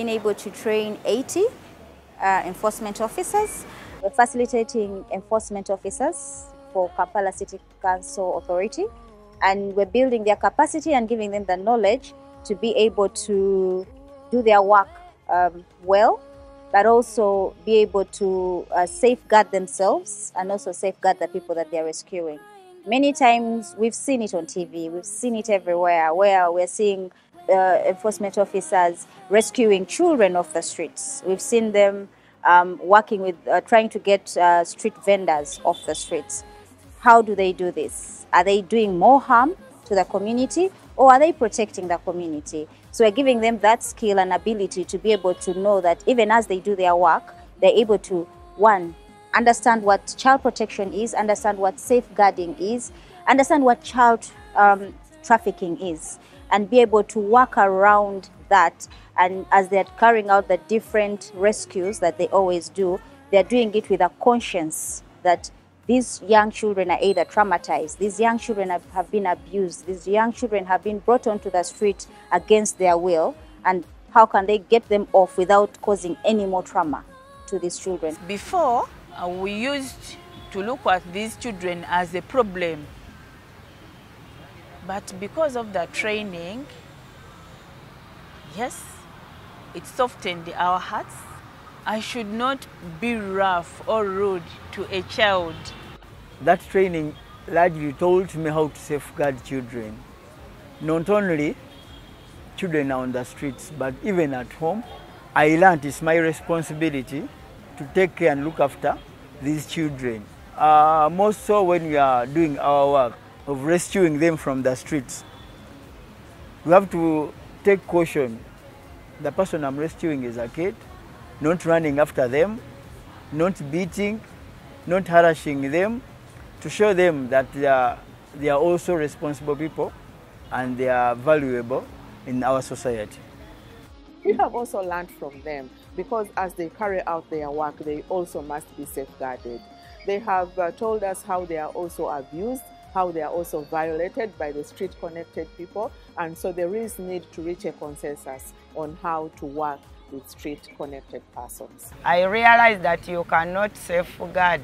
been able to train 80 enforcement officers. We're facilitating enforcement officers for Kampala City Council Authority, and we're building their capacity and giving them the knowledge to be able to do their work well, but also be able to safeguard themselves and also safeguard the people that they're rescuing. Many times we've seen it on TV, we've seen it everywhere, where we're seeing enforcement officers rescuing children off the streets. We've seen them working with, trying to get street vendors off the streets. How do they do this? Are they doing more harm to the community, or are they protecting the community? So we're giving them that skill and ability to be able to know that even as they do their work, they're able to, one, understand what child protection is, understand what safeguarding is, understand what child trafficking is, and be able to work around that. And as they're carrying out the different rescues that they always do, they're doing it with a conscience that these young children are either traumatized, these young children have been abused, these young children have been brought onto the street against their will, and how can they get them off without causing any more trauma to these children? Before, we used to look at these children as a problem, but because of the training, yes, it softened our hearts. I should not be rough or rude to a child. That training largely told me how to safeguard children. Not only children are on the streets, but even at home, I learned it's my responsibility to take care and look after these children. Most so when we are doing our work of rescuing them from the streets. We have to take caution. The person I'm rescuing is a kid, not running after them, not beating, not harassing them, to show them that they are also responsible people and they are valuable in our society. We have also learned from them, because as they carry out their work, they also must be safeguarded. They have told us how they are also abused, how they are also violated by the street-connected people, and so there is need to reach a consensus on how to work with street-connected persons. I realize that you cannot safeguard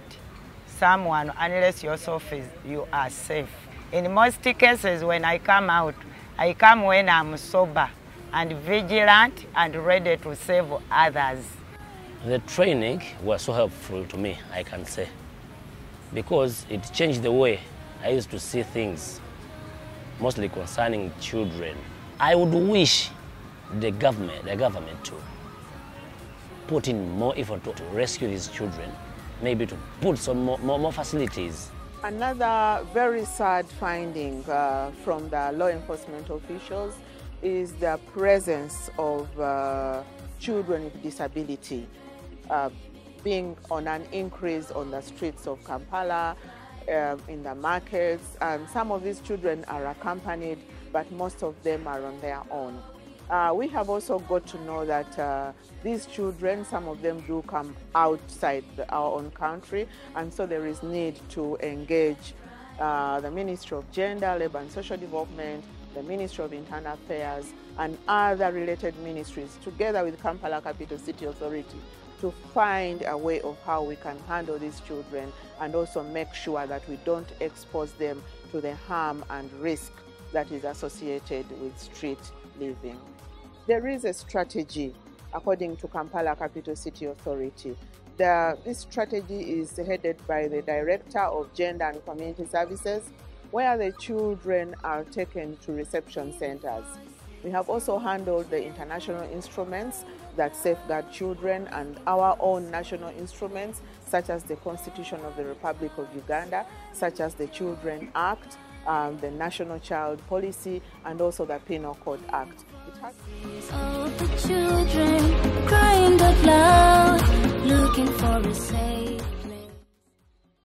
someone unless yourself you are safe. In most cases, when I come out, I come when I'm sober and vigilant and ready to save others. The training was so helpful to me, I can say, because it changed the way I used to see things, mostly concerning children. I would wish the government to put in more effort to rescue these children, maybe to put some more facilities. Another very sad finding from the law enforcement officials is the presence of children with disability being on an increase on the streets of Kampala, in the markets, and some of these children are accompanied, but most of them are on their own. We have also got to know that these children, some of them do come outside our own country, and so there is need to engage the Ministry of Gender, Labour and Social Development, the Ministry of Internal Affairs, and other related ministries, together with Kampala Capital City Authority, to find a way of how we can handle these children and also make sure that we don't expose them to the harm and risk that is associated with street living. There is a strategy, according to Kampala Capital City Authority. This strategy is headed by the Director of Gender and Community Services, where the children are taken to reception centers. We have also handled the international instruments that safeguard children and our own national instruments, such as the Constitution of the Republic of Uganda, such as the Children Act, the National Child Policy, and also the Penal Code Act. All the children crying out loud, looking for a safe